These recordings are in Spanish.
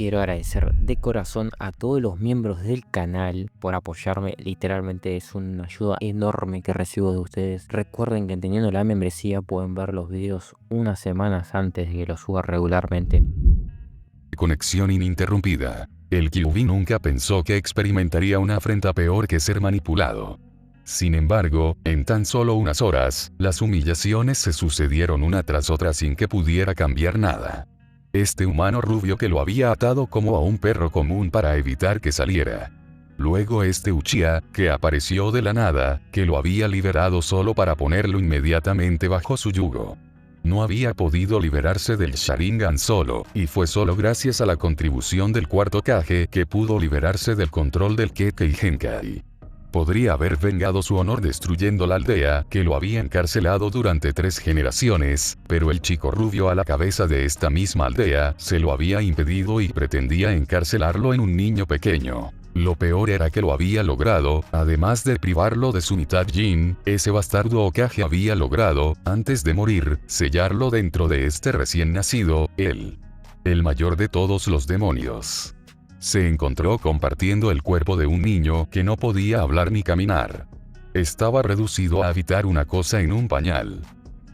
quiero agradecer de corazón a todos los miembros del canal por apoyarme. Literalmente es una ayuda enorme que recibo de ustedes. Recuerden que teniendo la membresía pueden ver los videos unas semanas antes de que los suba regularmente. Conexión ininterrumpida. El QB nunca pensó que experimentaría una afrenta peor que ser manipulado. Sin embargo, en tan solo unas horas, las humillaciones se sucedieron una tras otra sin que pudiera cambiar nada. Este humano rubio que lo había atado como a un perro común para evitar que saliera. Luego este Uchiha, que apareció de la nada, que lo había liberado solo para ponerlo inmediatamente bajo su yugo. No había podido liberarse del Sharingan solo, y fue solo gracias a la contribución del cuarto Kage que pudo liberarse del control del Kekkei Genkai. Podría haber vengado su honor destruyendo la aldea que lo había encarcelado durante 3 generaciones, pero el chico rubio a la cabeza de esta misma aldea se lo había impedido y pretendía encarcelarlo en un niño pequeño. Lo peor era que lo había logrado, además de privarlo de su mitad Jin, ese bastardo Hokage había logrado, antes de morir, sellarlo dentro de este recién nacido, el mayor de todos los demonios. Se encontró compartiendo el cuerpo de un niño que no podía hablar ni caminar. Estaba reducido a habitar una cosa en un pañal.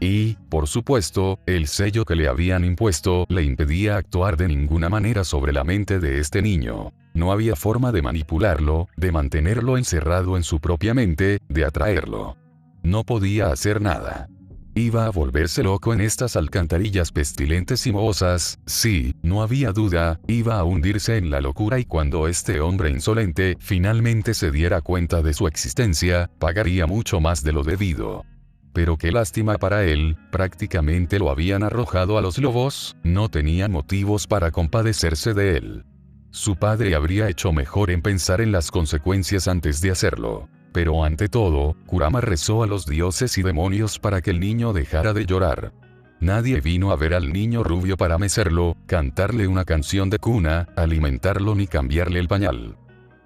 Y, por supuesto, el sello que le habían impuesto le impedía actuar de ninguna manera sobre la mente de este niño. No había forma de manipularlo, de mantenerlo encerrado en su propia mente, de atraerlo. No podía hacer nada. Iba a volverse loco en estas alcantarillas pestilentes y mohosas, sí, no había duda, iba a hundirse en la locura y cuando este hombre insolente finalmente se diera cuenta de su existencia, pagaría mucho más de lo debido. Pero qué lástima para él, prácticamente lo habían arrojado a los lobos, no tenían motivos para compadecerse de él. Su padre habría hecho mejor en pensar en las consecuencias antes de hacerlo. Pero ante todo, Kurama rezó a los dioses y demonios para que el niño dejara de llorar. Nadie vino a ver al niño rubio para mecerlo, cantarle una canción de cuna, alimentarlo ni cambiarle el pañal.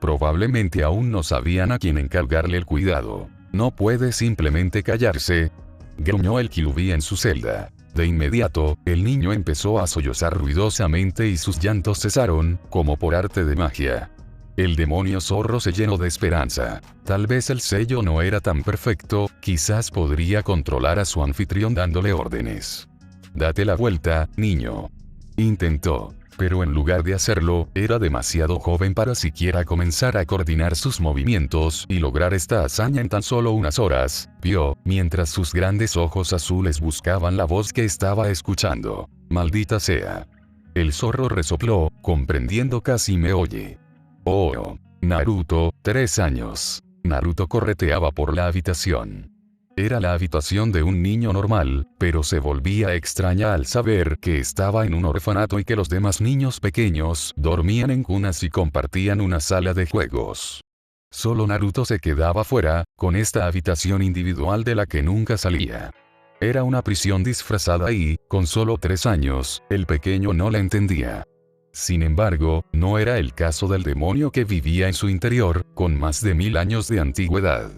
Probablemente aún no sabían a quién encargarle el cuidado. No puede simplemente callarse, gruñó el Kyuubi en su celda. De inmediato, el niño empezó a sollozar ruidosamente y sus llantos cesaron, como por arte de magia. El demonio zorro se llenó de esperanza. Tal vez el sello no era tan perfecto, quizás podría controlar a su anfitrión dándole órdenes. Date la vuelta, niño. Intentó, pero en lugar de hacerlo, era demasiado joven para siquiera comenzar a coordinar sus movimientos y lograr esta hazaña en tan solo unas horas, vio, mientras sus grandes ojos azules buscaban la voz que estaba escuchando. Maldita sea. El zorro resopló, comprendiendo casi me oye. Oh, Naruto, 3 años. Naruto correteaba por la habitación. Era la habitación de un niño normal, pero se volvía extraña al saber que estaba en un orfanato y que los demás niños pequeños dormían en cunas y compartían una sala de juegos. Solo Naruto se quedaba fuera, con esta habitación individual de la que nunca salía. Era una prisión disfrazada y, con solo 3 años, el pequeño no la entendía. Sin embargo, no era el caso del demonio que vivía en su interior, con más de 1000 años de antigüedad.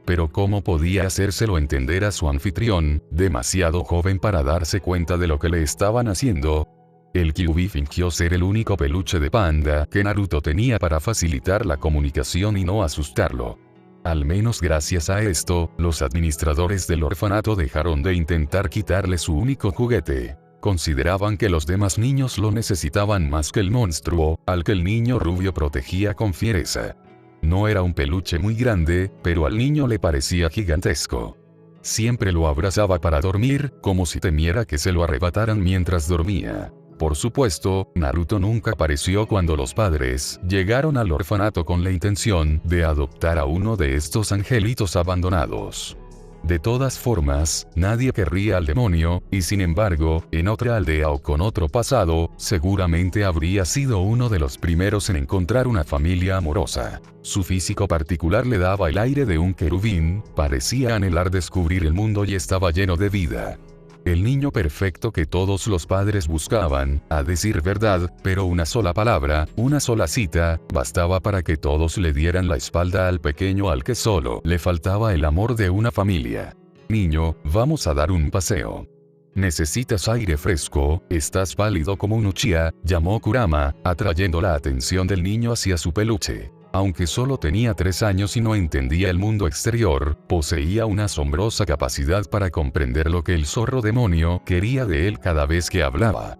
Pero ¿cómo podía hacérselo entender a su anfitrión, demasiado joven para darse cuenta de lo que le estaban haciendo? El Kyuubi fingió ser el único peluche de panda que Naruto tenía para facilitar la comunicación y no asustarlo. Al menos gracias a esto, los administradores del orfanato dejaron de intentar quitarle su único juguete. Consideraban que los demás niños lo necesitaban más que el monstruo, al que el niño rubio protegía con fiereza. No era un peluche muy grande, pero al niño le parecía gigantesco. Siempre lo abrazaba para dormir, como si temiera que se lo arrebataran mientras dormía. Por supuesto, Naruto nunca apareció cuando los padres llegaron al orfanato con la intención de adoptar a uno de estos angelitos abandonados. De todas formas, nadie querría al demonio, y sin embargo, en otra aldea o con otro pasado, seguramente habría sido uno de los primeros en encontrar una familia amorosa. Su físico particular le daba el aire de un querubín, parecía anhelar descubrir el mundo y estaba lleno de vida. El niño perfecto que todos los padres buscaban, a decir verdad, pero una sola palabra, una sola cita, bastaba para que todos le dieran la espalda al pequeño al que solo le faltaba el amor de una familia. Niño, vamos a dar un paseo. Necesitas aire fresco, estás pálido como un Uchiha, llamó Kurama, atrayendo la atención del niño hacia su peluche. Aunque solo tenía 3 años y no entendía el mundo exterior, poseía una asombrosa capacidad para comprender lo que el zorro demonio quería de él cada vez que hablaba.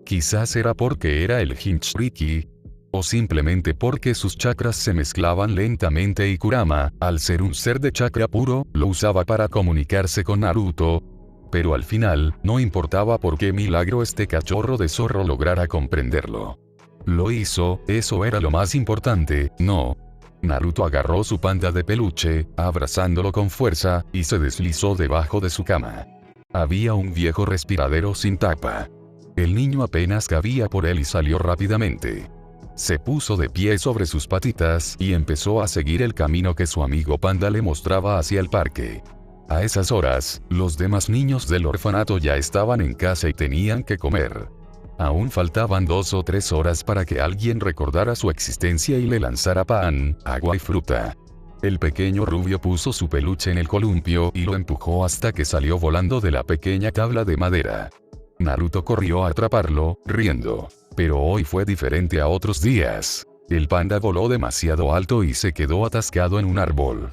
Quizás era porque era el Jinchuriki, o simplemente porque sus chakras se mezclaban lentamente y Kurama, al ser un ser de chakra puro, lo usaba para comunicarse con Naruto. Pero al final, no importaba por qué milagro este cachorro de zorro lograra comprenderlo. Lo hizo, eso era lo más importante, ¿no? Naruto agarró su panda de peluche, abrazándolo con fuerza, y se deslizó debajo de su cama. Había un viejo respiradero sin tapa. El niño apenas cabía por él y salió rápidamente. Se puso de pie sobre sus patitas y empezó a seguir el camino que su amigo panda le mostraba hacia el parque. A esas horas, los demás niños del orfanato ya estaban en casa y tenían que comer. Aún faltaban 2 o 3 horas para que alguien recordara su existencia y le lanzara pan, agua y fruta. El pequeño rubio puso su peluche en el columpio y lo empujó hasta que salió volando de la pequeña tabla de madera. Naruto corrió a atraparlo, riendo. Pero hoy fue diferente a otros días. El panda voló demasiado alto y se quedó atascado en un árbol.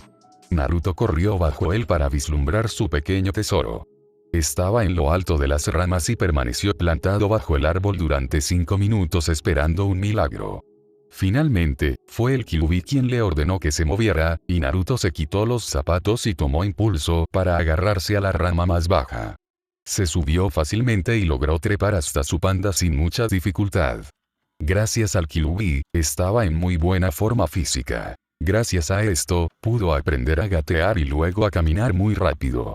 Naruto corrió bajo él para vislumbrar su pequeño tesoro. Estaba en lo alto de las ramas y permaneció plantado bajo el árbol durante 5 minutos esperando un milagro. Finalmente, fue el Kyuubi quien le ordenó que se moviera, y Naruto se quitó los zapatos y tomó impulso para agarrarse a la rama más baja. Se subió fácilmente y logró trepar hasta su panda sin mucha dificultad. Gracias al Kyuubi, estaba en muy buena forma física. Gracias a esto, pudo aprender a gatear y luego a caminar muy rápido.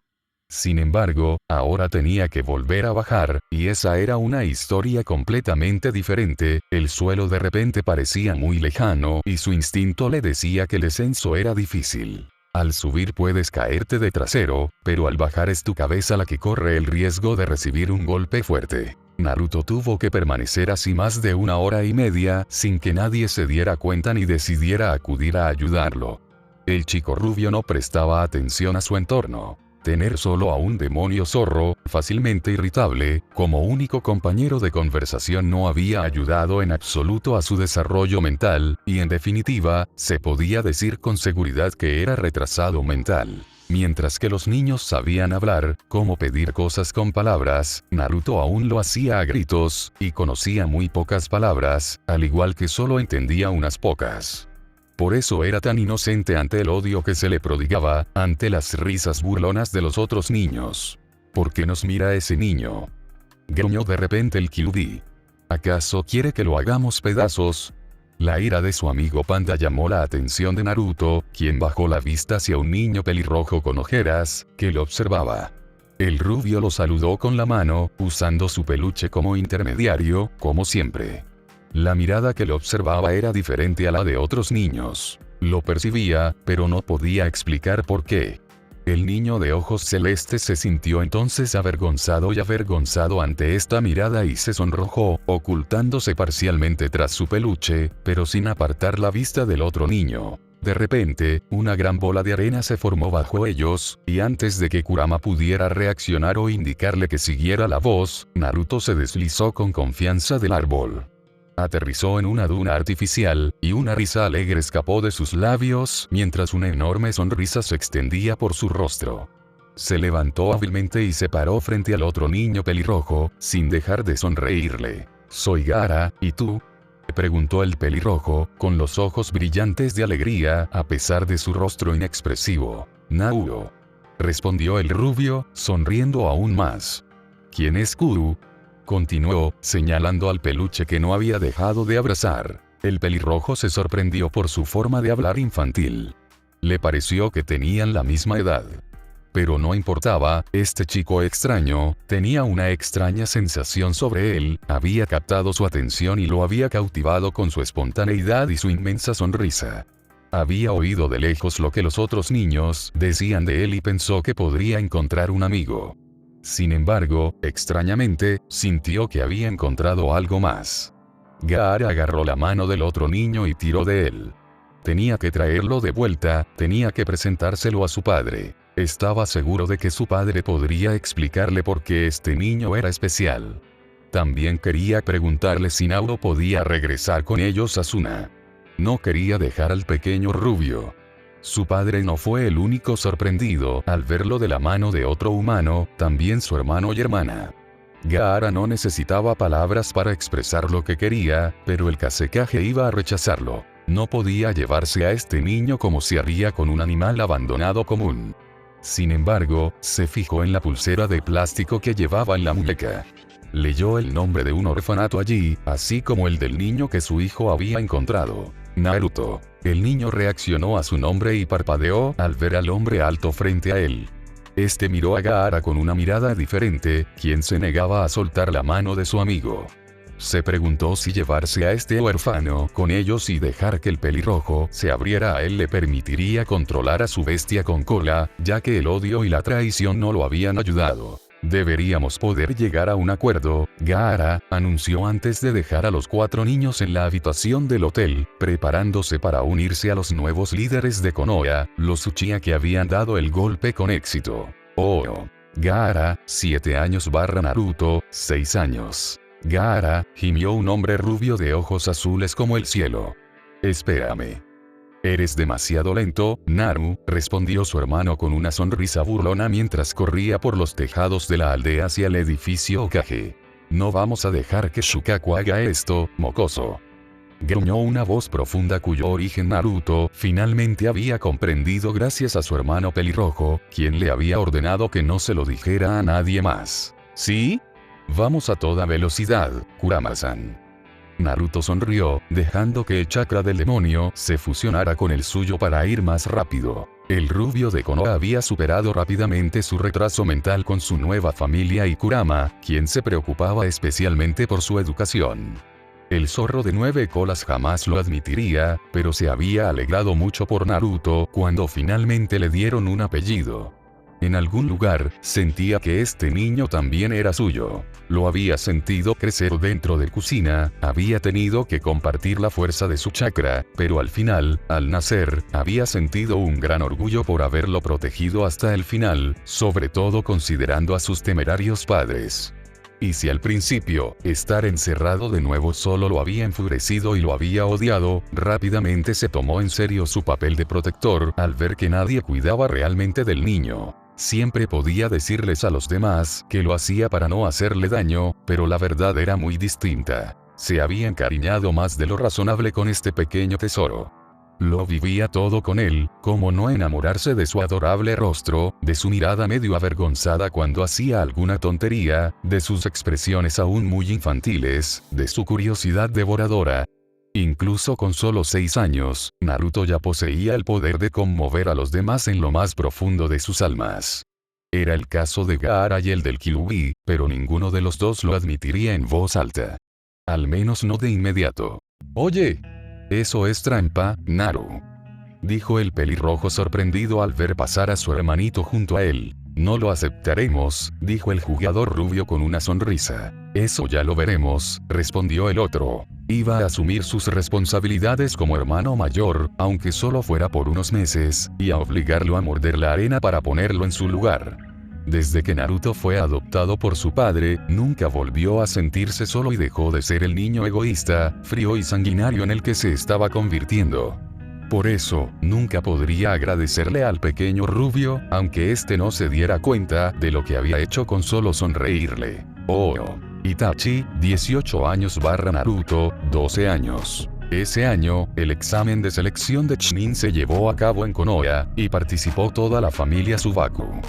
Sin embargo, ahora tenía que volver a bajar, y esa era una historia completamente diferente. El suelo de repente parecía muy lejano y su instinto le decía que el descenso era difícil. Al subir puedes caerte de trasero, pero al bajar es tu cabeza la que corre el riesgo de recibir un golpe fuerte. Naruto tuvo que permanecer así más de 1 hora y media, sin que nadie se diera cuenta ni decidiera acudir a ayudarlo. El chico rubio no prestaba atención a su entorno. Tener solo a un demonio zorro, fácilmente irritable, como único compañero de conversación no había ayudado en absoluto a su desarrollo mental, y en definitiva, se podía decir con seguridad que era retrasado mental. Mientras que los niños sabían hablar, cómo pedir cosas con palabras, Naruto aún lo hacía a gritos, y conocía muy pocas palabras, al igual que solo entendía unas pocas. Por eso era tan inocente ante el odio que se le prodigaba, ante las risas burlonas de los otros niños. ¿Por qué nos mira ese niño?, gruñó de repente el Kyuubi. ¿Acaso quiere que lo hagamos pedazos? La ira de su amigo panda llamó la atención de Naruto, quien bajó la vista hacia un niño pelirrojo con ojeras, que lo observaba. El rubio lo saludó con la mano, usando su peluche como intermediario, como siempre. La mirada que lo observaba era diferente a la de otros niños. Lo percibía, pero no podía explicar por qué. El niño de ojos celestes se sintió entonces avergonzado ante esta mirada y se sonrojó, ocultándose parcialmente tras su peluche, pero sin apartar la vista del otro niño. De repente, una gran bola de arena se formó bajo ellos, y antes de que Kurama pudiera reaccionar o indicarle que siguiera la voz, Naruto se deslizó con confianza del árbol. Aterrizó en una duna artificial, y una risa alegre escapó de sus labios, mientras una enorme sonrisa se extendía por su rostro. Se levantó hábilmente y se paró frente al otro niño pelirrojo, sin dejar de sonreírle. «Soy Gaara, ¿y tú?», preguntó el pelirrojo, con los ojos brillantes de alegría, a pesar de su rostro inexpresivo. «Naruto», respondió el rubio, sonriendo aún más. «¿Quién es Kuru?», continuó, señalando al peluche que no había dejado de abrazar. El pelirrojo se sorprendió por su forma de hablar infantil. Le pareció que tenían la misma edad. Pero no importaba, este chico extraño, tenía una extraña sensación sobre él, había captado su atención y lo había cautivado con su espontaneidad y su inmensa sonrisa. Había oído de lejos lo que los otros niños decían de él y pensó que podría encontrar un amigo. Sin embargo, extrañamente, sintió que había encontrado algo más. Gaara agarró la mano del otro niño y tiró de él. Tenía que traerlo de vuelta, tenía que presentárselo a su padre. Estaba seguro de que su padre podría explicarle por qué este niño era especial. También quería preguntarle si Naru podía regresar con ellos a Suna. No quería dejar al pequeño rubio. Su padre no fue el único sorprendido al verlo de la mano de otro humano, también su hermano y hermana. Gaara no necesitaba palabras para expresar lo que quería, pero el Kazekage iba a rechazarlo. No podía llevarse a este niño como se haría con un animal abandonado común. Sin embargo, se fijó en la pulsera de plástico que llevaba en la muñeca. Leyó el nombre de un orfanato allí, así como el del niño que su hijo había encontrado. Naruto. El niño reaccionó a su nombre y parpadeó al ver al hombre alto frente a él. Este miró a Gaara con una mirada diferente, quien se negaba a soltar la mano de su amigo. Se preguntó si llevarse a este huérfano con ellos y dejar que el pelirrojo se abriera a él le permitiría controlar a su bestia con cola, ya que el odio y la traición no lo habían ayudado. Deberíamos poder llegar a un acuerdo, Gaara anunció antes de dejar a los 4 niños en la habitación del hotel, preparándose para unirse a los nuevos líderes de Konoha, los Uchiha que habían dado el golpe con éxito. Oh. Gaara, 7 años / Naruto, 6 años. Gaara, gimió un hombre rubio de ojos azules como el cielo. Espérame. Eres demasiado lento, Naru, respondió su hermano con una sonrisa burlona mientras corría por los tejados de la aldea hacia el edificio Hokage. No vamos a dejar que Shukaku haga esto, mocoso. Gruñó una voz profunda cuyo origen Naruto finalmente había comprendido gracias a su hermano pelirrojo, quien le había ordenado que no se lo dijera a nadie más. ¿Sí? Vamos a toda velocidad, Kurama-san. Naruto sonrió, dejando que el chakra del demonio se fusionara con el suyo para ir más rápido. El rubio de Konoha había superado rápidamente su retraso mental con su nueva familia y Kurama, quien se preocupaba especialmente por su educación. El zorro de 9 colas jamás lo admitiría, pero se había alegrado mucho por Naruto cuando finalmente le dieron un apellido. En algún lugar, sentía que este niño también era suyo. Lo había sentido crecer dentro de Kushina, había tenido que compartir la fuerza de su chakra, pero al final, al nacer, había sentido un gran orgullo por haberlo protegido hasta el final, sobre todo considerando a sus temerarios padres. Y si al principio, estar encerrado de nuevo solo lo había enfurecido y lo había odiado, rápidamente se tomó en serio su papel de protector al ver que nadie cuidaba realmente del niño. Siempre podía decirles a los demás que lo hacía para no hacerle daño, pero la verdad era muy distinta. Se había encariñado más de lo razonable con este pequeño tesoro. Lo vivía todo con él, ¿cómo no enamorarse de su adorable rostro, de su mirada medio avergonzada cuando hacía alguna tontería, de sus expresiones aún muy infantiles, de su curiosidad devoradora? Incluso con solo 6 años, Naruto ya poseía el poder de conmover a los demás en lo más profundo de sus almas. Era el caso de Gaara y el del Kyuubi, pero ninguno de los dos lo admitiría en voz alta. Al menos no de inmediato. «Oye, eso es trampa, Naru», dijo el pelirrojo sorprendido al ver pasar a su hermanito junto a él. «No lo aceptaremos», dijo el jugador rubio con una sonrisa. «Eso ya lo veremos», respondió el otro. Iba a asumir sus responsabilidades como hermano mayor, aunque solo fuera por unos meses, y a obligarlo a morder la arena para ponerlo en su lugar. Desde que Naruto fue adoptado por su padre, nunca volvió a sentirse solo y dejó de ser el niño egoísta, frío y sanguinario en el que se estaba convirtiendo. Por eso, nunca podría agradecerle al pequeño rubio, aunque este no se diera cuenta de lo que había hecho con solo sonreírle. Oh. Itachi, 18 años / Naruto, 12 años. Ese año, el examen de selección de Chunin se llevó a cabo en Konoha, y participó toda la familia Subaku.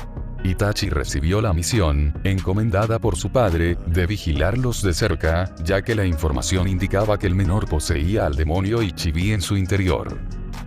Itachi recibió la misión, encomendada por su padre, de vigilarlos de cerca, ya que la información indicaba que el menor poseía al demonio Ichibi en su interior.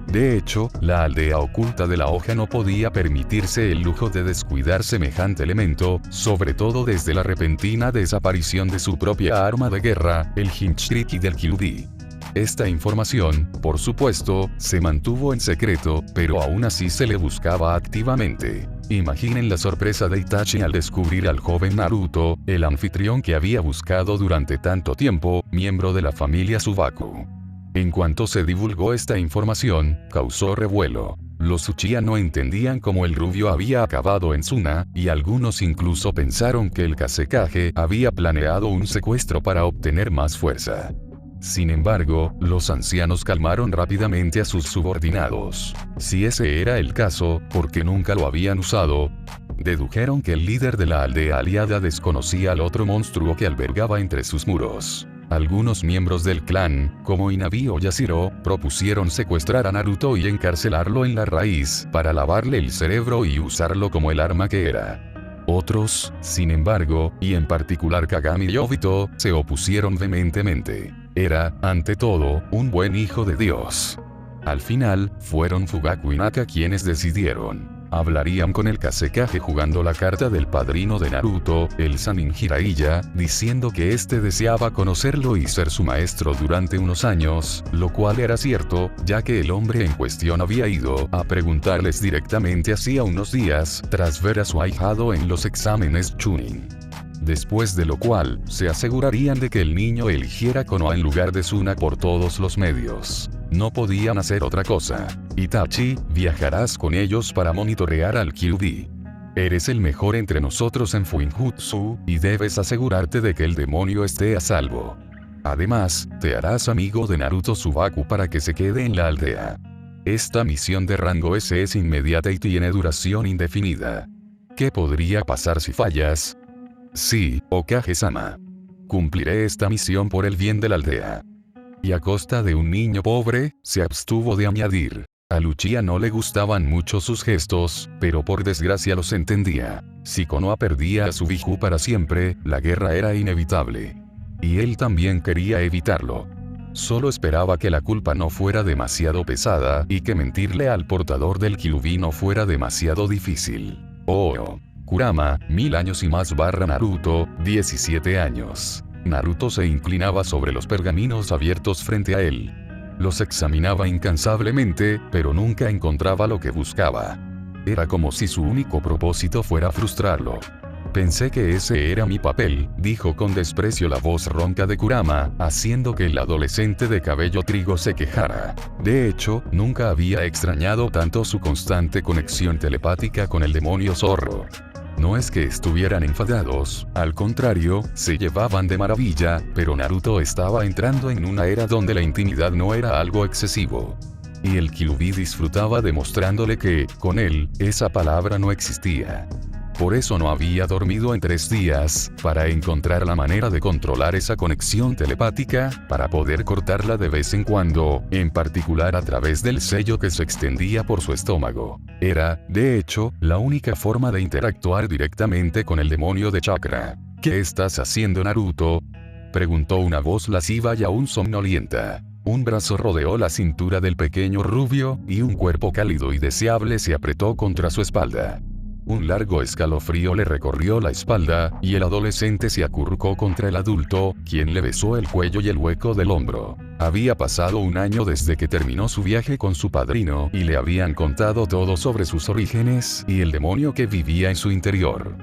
De hecho, la aldea oculta de la hoja no podía permitirse el lujo de descuidar semejante elemento, sobre todo desde la repentina desaparición de su propia arma de guerra, el Jinchuriki del Kyuubi. Esta información, por supuesto, se mantuvo en secreto, pero aún así se le buscaba activamente. Imaginen la sorpresa de Itachi al descubrir al joven Naruto, el anfitrión que había buscado durante tanto tiempo, miembro de la familia Subaku. En cuanto se divulgó esta información, causó revuelo. Los Uchiha no entendían cómo el rubio había acabado en Suna, y algunos incluso pensaron que el Kazekage había planeado un secuestro para obtener más fuerza. Sin embargo, los ancianos calmaron rápidamente a sus subordinados. Si ese era el caso, ¿por qué nunca lo habían usado? Dedujeron que el líder de la aldea aliada desconocía al otro monstruo que albergaba entre sus muros. Algunos miembros del clan, como Inabi o Yashiro, propusieron secuestrar a Naruto y encarcelarlo en la raíz, para lavarle el cerebro y usarlo como el arma que era. Otros, sin embargo, y en particular Kagami y Obito, se opusieron vehementemente. Era, ante todo, un buen hijo de Dios. Al final, fueron Fugaku y Naka quienes decidieron. Hablarían con el Kazekage jugando la carta del padrino de Naruto, el Sannin Jiraiya, diciendo que este deseaba conocerlo y ser su maestro durante unos años, lo cual era cierto, ya que el hombre en cuestión había ido a preguntarles directamente hacía unos días, tras ver a su ahijado en los exámenes Chunin. Después de lo cual, se asegurarían de que el niño eligiera Konoha en lugar de Suna por todos los medios. No podían hacer otra cosa. Itachi, viajarás con ellos para monitorear al Kyuubi. Eres el mejor entre nosotros en Fuinjutsu, y debes asegurarte de que el demonio esté a salvo. Además, te harás amigo de Naruto Subaku para que se quede en la aldea. Esta misión de rango S es inmediata y tiene duración indefinida. ¿Qué podría pasar si fallas? Sí, Hokage-sama. Cumpliré esta misión por el bien de la aldea. Y a costa de un niño pobre, se abstuvo de añadir. A Uchiha no le gustaban mucho sus gestos, pero por desgracia los entendía. Si Konoha perdía a su Biju para siempre, la guerra era inevitable. Y él también quería evitarlo. Solo esperaba que la culpa no fuera demasiado pesada, y que mentirle al portador del Kyuubi no fuera demasiado difícil. Oh. Kurama, 1000 años y más / Naruto, 17 años. Naruto se inclinaba sobre los pergaminos abiertos frente a él. Los examinaba incansablemente, pero nunca encontraba lo que buscaba. Era como si su único propósito fuera frustrarlo. Pensé que ese era mi papel, dijo con desprecio la voz ronca de Kurama, haciendo que el adolescente de cabello trigo se quejara. De hecho, nunca había extrañado tanto su constante conexión telepática con el demonio zorro. No es que estuvieran enfadados, al contrario, se llevaban de maravilla, pero Naruto estaba entrando en una era donde la intimidad no era algo excesivo. Y el Kyuubi disfrutaba demostrándole que, con él, esa palabra no existía. Por eso no había dormido en 3 días, para encontrar la manera de controlar esa conexión telepática, para poder cortarla de vez en cuando, en particular a través del sello que se extendía por su estómago. Era, de hecho, la única forma de interactuar directamente con el demonio de chakra. ¿Qué estás haciendo, Naruto?, preguntó una voz lasciva y aún somnolienta. Un brazo rodeó la cintura del pequeño rubio, y un cuerpo cálido y deseable se apretó contra su espalda. Un largo escalofrío le recorrió la espalda, y el adolescente se acurrucó contra el adulto, quien le besó el cuello y el hueco del hombro. Había pasado un año desde que terminó su viaje con su padrino, y le habían contado todo sobre sus orígenes, y el demonio que vivía en su interior.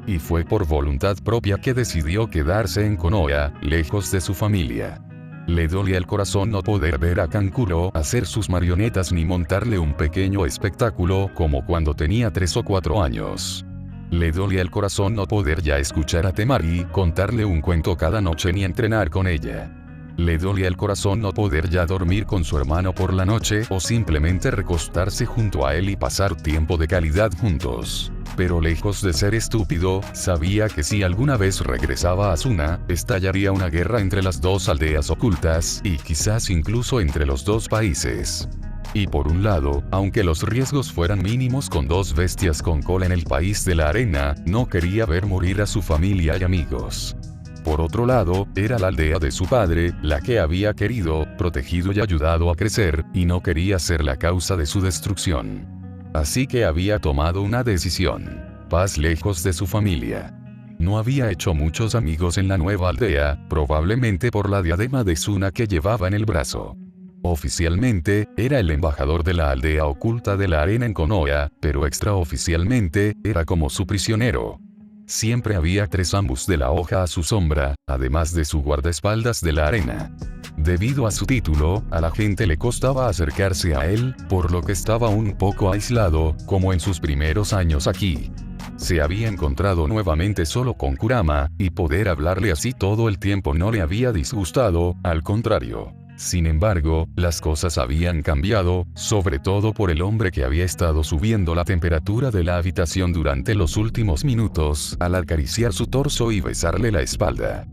Y fue por voluntad propia que decidió quedarse en Konoha, lejos de su familia. Le dolía el corazón no poder ver a Kankuro hacer sus marionetas ni montarle un pequeño espectáculo como cuando tenía 3 o 4 años. Le dolía el corazón no poder ya escuchar a Temari contarle un cuento cada noche ni entrenar con ella. Le dolía el corazón no poder ya dormir con su hermano por la noche o simplemente recostarse junto a él y pasar tiempo de calidad juntos. Pero lejos de ser estúpido, sabía que si alguna vez regresaba a Suna, estallaría una guerra entre las 2 aldeas ocultas, y quizás incluso entre los 2 países. Y por un lado, aunque los riesgos fueran mínimos con 2 bestias con cola en el país de la arena, no quería ver morir a su familia y amigos. Por otro lado, era la aldea de su padre, la que había querido, protegido y ayudado a crecer, y no quería ser la causa de su destrucción. Así que había tomado una decisión. Paz lejos de su familia. No había hecho muchos amigos en la nueva aldea, probablemente por la diadema de Suna que llevaba en el brazo. Oficialmente, era el embajador de la aldea oculta de la arena en Konoha, pero extraoficialmente, era como su prisionero. Siempre había 3 ambus de la hoja a su sombra, además de su guardaespaldas de la arena. Debido a su título, a la gente le costaba acercarse a él, por lo que estaba un poco aislado, como en sus primeros años aquí. Se había encontrado nuevamente solo con Kurama, y poder hablarle así todo el tiempo no le había disgustado, al contrario. Sin embargo, las cosas habían cambiado, sobre todo por el hombre que había estado subiendo la temperatura de la habitación durante los últimos minutos, al acariciar su torso y besarle la espalda.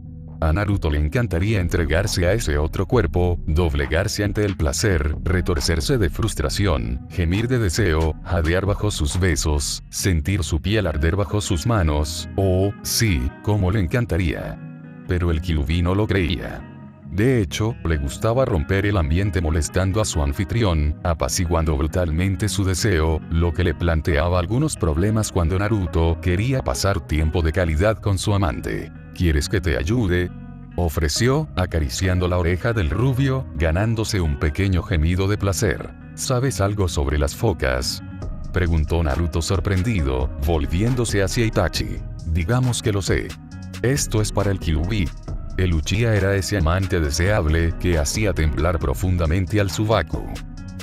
A Naruto le encantaría entregarse a ese otro cuerpo, doblegarse ante el placer, retorcerse de frustración, gemir de deseo, jadear bajo sus besos, sentir su piel arder bajo sus manos, sí, como le encantaría. Pero el Kyuubi no lo creía. De hecho, le gustaba romper el ambiente molestando a su anfitrión, apaciguando brutalmente su deseo, lo que le planteaba algunos problemas cuando Naruto quería pasar tiempo de calidad con su amante. ¿Quieres que te ayude?, ofreció, acariciando la oreja del rubio, ganándose un pequeño gemido de placer. ¿Sabes algo sobre las focas?, preguntó Naruto sorprendido, volviéndose hacia Itachi. Digamos que lo sé. Esto es para el Kyuubi. El Uchiha era ese amante deseable que hacía temblar profundamente al Subaku.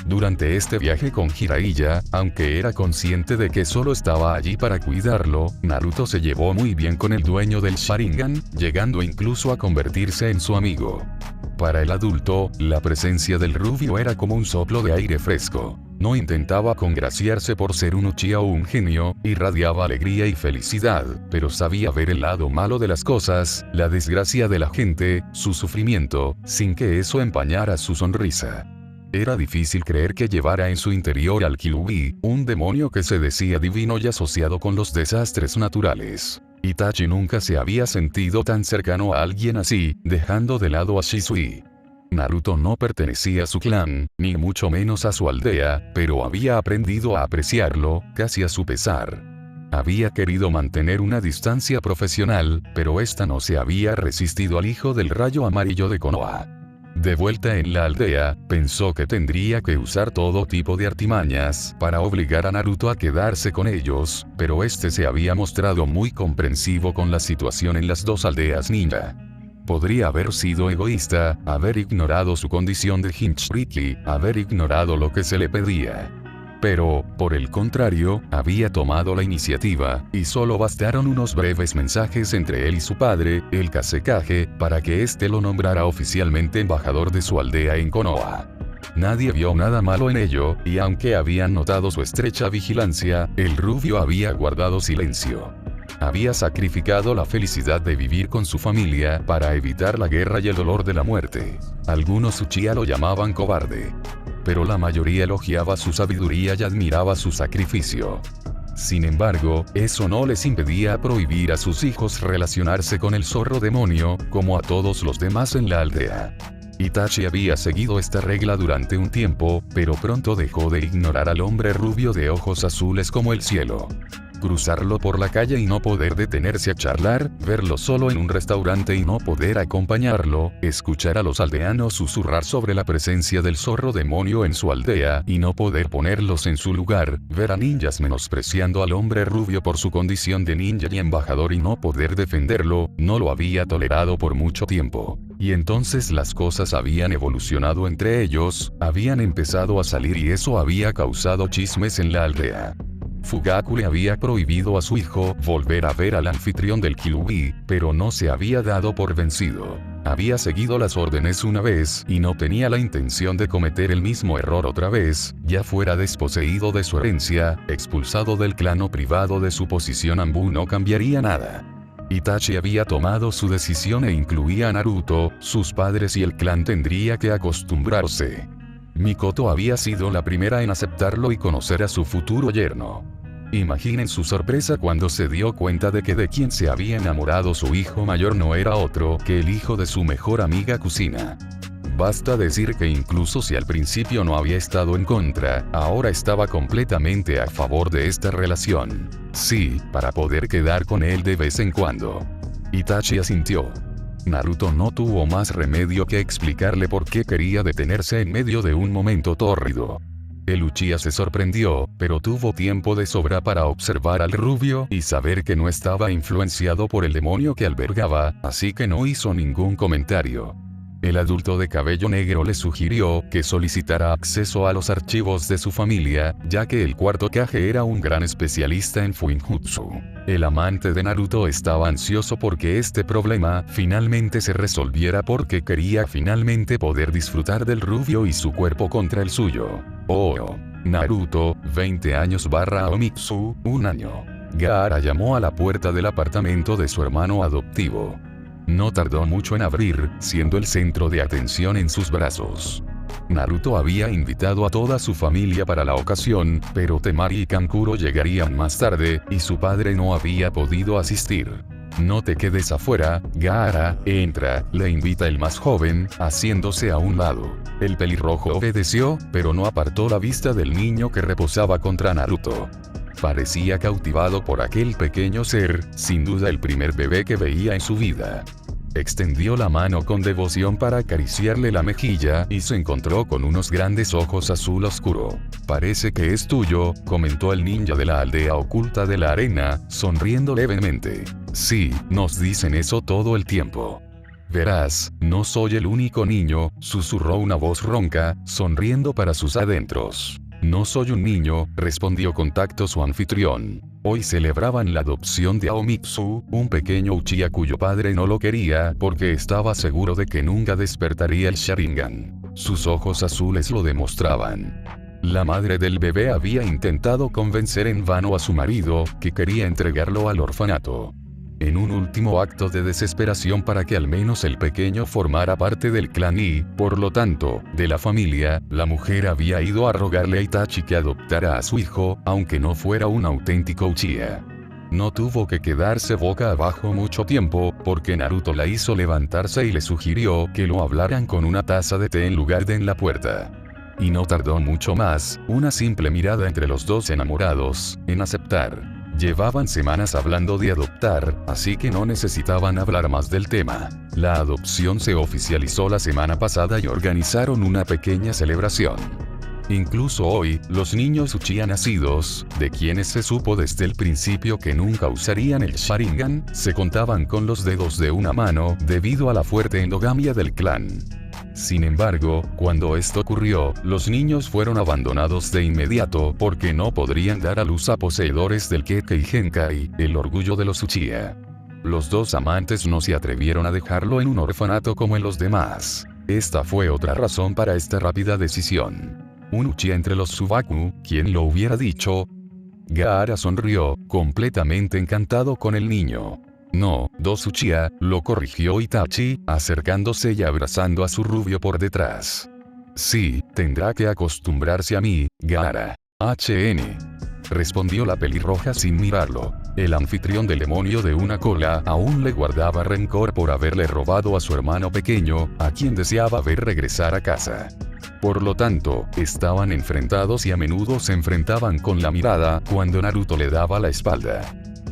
Durante este viaje con Jiraiya, aunque era consciente de que solo estaba allí para cuidarlo, Naruto se llevó muy bien con el dueño del Sharingan, llegando incluso a convertirse en su amigo. Para el adulto, la presencia del rubio era como un soplo de aire fresco. No intentaba congraciarse por ser un Uchiha o un genio, irradiaba alegría y felicidad, pero sabía ver el lado malo de las cosas, la desgracia de la gente, su sufrimiento, sin que eso empañara su sonrisa. Era difícil creer que llevara en su interior al Kyuubi, un demonio que se decía divino y asociado con los desastres naturales. Itachi nunca se había sentido tan cercano a alguien así, dejando de lado a Shisui. Naruto no pertenecía a su clan, ni mucho menos a su aldea, pero había aprendido a apreciarlo, casi a su pesar. Había querido mantener una distancia profesional, pero esta no se había resistido al hijo del rayo amarillo de Konoha. De vuelta en la aldea, pensó que tendría que usar todo tipo de artimañas para obligar a Naruto a quedarse con ellos, pero este se había mostrado muy comprensivo con la situación en las dos aldeas ninja. Podría haber sido egoísta, haber ignorado su condición de Jinchuriki, haber ignorado lo que se le pedía. Pero, por el contrario, había tomado la iniciativa, y solo bastaron unos breves mensajes entre él y su padre, el Kazekage, para que éste lo nombrara oficialmente embajador de su aldea en Konoha. Nadie vio nada malo en ello, y aunque habían notado su estrecha vigilancia, el rubio había guardado silencio. Había sacrificado la felicidad de vivir con su familia para evitar la guerra y el dolor de la muerte. Algunos Uchiha lo llamaban cobarde, pero la mayoría elogiaba su sabiduría y admiraba su sacrificio. Sin embargo, eso no les impedía prohibir a sus hijos relacionarse con el zorro demonio, como a todos los demás en la aldea. Itachi había seguido esta regla durante un tiempo, pero pronto dejó de ignorar al hombre rubio de ojos azules como el cielo. Cruzarlo por la calle y no poder detenerse a charlar, verlo solo en un restaurante y no poder acompañarlo, escuchar a los aldeanos susurrar sobre la presencia del zorro demonio en su aldea y no poder ponerlos en su lugar, ver a ninjas menospreciando al hombre rubio por su condición de ninja y embajador y no poder defenderlo, no lo había tolerado por mucho tiempo. Y entonces las cosas habían evolucionado entre ellos, habían empezado a salir y eso había causado chismes en la aldea. Fugaku le había prohibido a su hijo volver a ver al anfitrión del Kyuubi, pero no se había dado por vencido. Había seguido las órdenes una vez y no tenía la intención de cometer el mismo error otra vez, ya fuera desposeído de su herencia, expulsado del clan o privado de su posición. Anbu no cambiaría nada. Itachi había tomado su decisión e incluía a Naruto, sus padres y el clan tendría que acostumbrarse. Mikoto había sido la primera en aceptarlo y conocer a su futuro yerno. Imaginen su sorpresa cuando se dio cuenta de que de quien se había enamorado su hijo mayor no era otro que el hijo de su mejor amiga Kusina. Basta decir que incluso si al principio no había estado en contra, ahora estaba completamente a favor de esta relación. Sí, para poder quedar con él de vez en cuando. Itachi asintió. Naruto no tuvo más remedio que explicarle por qué quería detenerse en medio de un momento tórrido. El Uchiha se sorprendió, pero tuvo tiempo de sobra para observar al rubio y saber que no estaba influenciado por el demonio que albergaba, así que no hizo ningún comentario. El adulto de cabello negro le sugirió que solicitara acceso a los archivos de su familia, ya que el cuarto Kage era un gran especialista en Fuinjutsu. El amante de Naruto estaba ansioso porque este problema finalmente se resolviera porque quería finalmente poder disfrutar del rubio y su cuerpo contra el suyo. Oh. Naruto, 20 años Aomitsu, 1 año. Gaara llamó a la puerta del apartamento de su hermano adoptivo. No tardó mucho en abrir, siendo el centro de atención en sus brazos. Naruto había invitado a toda su familia para la ocasión, pero Temari y Kankuro llegarían más tarde, y su padre no había podido asistir. No te quedes afuera, Gaara, entra, le invita el más joven, haciéndose a un lado. El pelirrojo obedeció, pero no apartó la vista del niño que reposaba contra Naruto. Parecía cautivado por aquel pequeño ser, sin duda el primer bebé que veía en su vida. Extendió la mano con devoción para acariciarle la mejilla y se encontró con unos grandes ojos azul oscuro. Parece que es tuyo, comentó el ninja de la aldea oculta de la arena, sonriendo levemente. Sí, nos dicen eso todo el tiempo. Verás, no soy el único niño, susurró una voz ronca, sonriendo para sus adentros. No soy un niño, respondió con tacto su anfitrión. Hoy celebraban la adopción de Aomitsu, un pequeño Uchiha cuyo padre no lo quería porque estaba seguro de que nunca despertaría el Sharingan. Sus ojos azules lo demostraban. La madre del bebé había intentado convencer en vano a su marido, que quería entregarlo al orfanato. En un último acto de desesperación para que al menos el pequeño formara parte del clan y, por lo tanto, de la familia, la mujer había ido a rogarle a Itachi que adoptara a su hijo, aunque no fuera un auténtico Uchiha. No tuvo que quedarse boca abajo mucho tiempo, porque Naruto la hizo levantarse y le sugirió que lo hablaran con una taza de té en lugar de en la puerta. Y no tardó mucho más, una simple mirada entre los dos enamorados, en aceptar. Llevaban semanas hablando de adoptar, así que no necesitaban hablar más del tema. La adopción se oficializó la semana pasada y organizaron una pequeña celebración. Incluso hoy, los niños Uchiha nacidos, de quienes se supo desde el principio que nunca usarían el Sharingan, se contaban con los dedos de una mano debido a la fuerte endogamia del clan. Sin embargo, cuando esto ocurrió, los niños fueron abandonados de inmediato porque no podrían dar a luz a poseedores del Kekkei Genkai, el orgullo de los Uchiha. Los dos amantes no se atrevieron a dejarlo en un orfanato como en los demás. Esta fue otra razón para esta rápida decisión. Un Uchiha entre los Subaku, ¿quién lo hubiera dicho? Gaara sonrió, completamente encantado con el niño. No, dos Uchiha, lo corrigió Itachi, acercándose y abrazando a su rubio por detrás. Sí, tendrá que acostumbrarse a mí, Gaara. HN. Respondió la pelirroja sin mirarlo. El anfitrión del demonio de una cola aún le guardaba rencor por haberle robado a su hermano pequeño, a quien deseaba ver regresar a casa. Por lo tanto, estaban enfrentados y a menudo se enfrentaban con la mirada cuando Naruto le daba la espalda.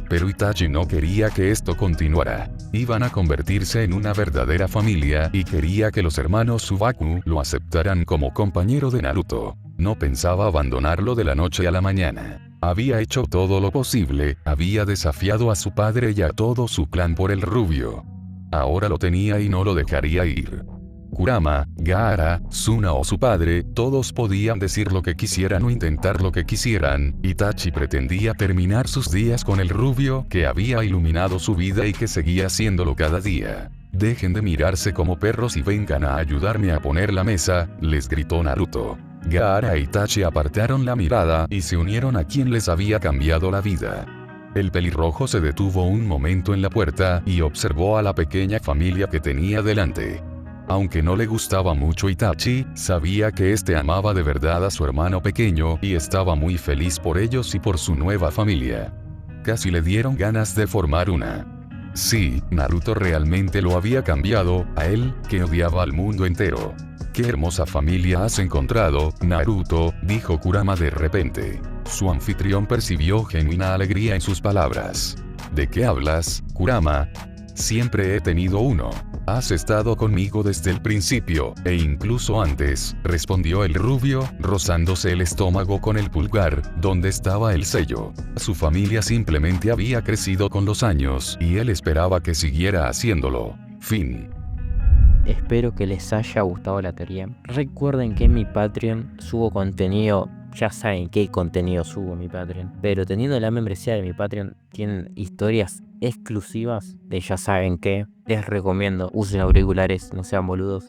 Pero Itachi no quería que esto continuara. Iban a convertirse en una verdadera familia y quería que los hermanos Subaku lo aceptaran como compañero de Naruto. No pensaba abandonarlo de la noche a la mañana. Había hecho todo lo posible, había desafiado a su padre y a todo su clan por el rubio. Ahora lo tenía y no lo dejaría ir. Kurama, Gaara, Suna o su padre, todos podían decir lo que quisieran o intentar lo que quisieran, Itachi pretendía terminar sus días con el rubio que había iluminado su vida y que seguía haciéndolo cada día. Dejen de mirarse como perros y vengan a ayudarme a poner la mesa, les gritó Naruto. Gaara e Itachi apartaron la mirada y se unieron a quien les había cambiado la vida. El pelirrojo se detuvo un momento en la puerta y observó a la pequeña familia que tenía delante. Aunque no le gustaba mucho Itachi, sabía que este amaba de verdad a su hermano pequeño y estaba muy feliz por ellos y por su nueva familia. Casi le dieron ganas de formar una. Sí, Naruto realmente lo había cambiado, a él, que odiaba al mundo entero. «Qué hermosa familia has encontrado, Naruto», dijo Kurama de repente. Su anfitrión percibió genuina alegría en sus palabras. «¿De qué hablas, Kurama?» «Siempre he tenido uno. Has estado conmigo desde el principio, e incluso antes», respondió el rubio, rozándose el estómago con el pulgar, donde estaba el sello. Su familia simplemente había crecido con los años, y él esperaba que siguiera haciéndolo. Fin. Espero que les haya gustado la teoría. Recuerden que en mi Patreon subo contenido. Ya saben qué contenido subo en mi Patreon. Pero teniendo la membresía de mi Patreon, tienen historias exclusivas de ya saben qué. Les recomiendo, usen auriculares, no sean boludos.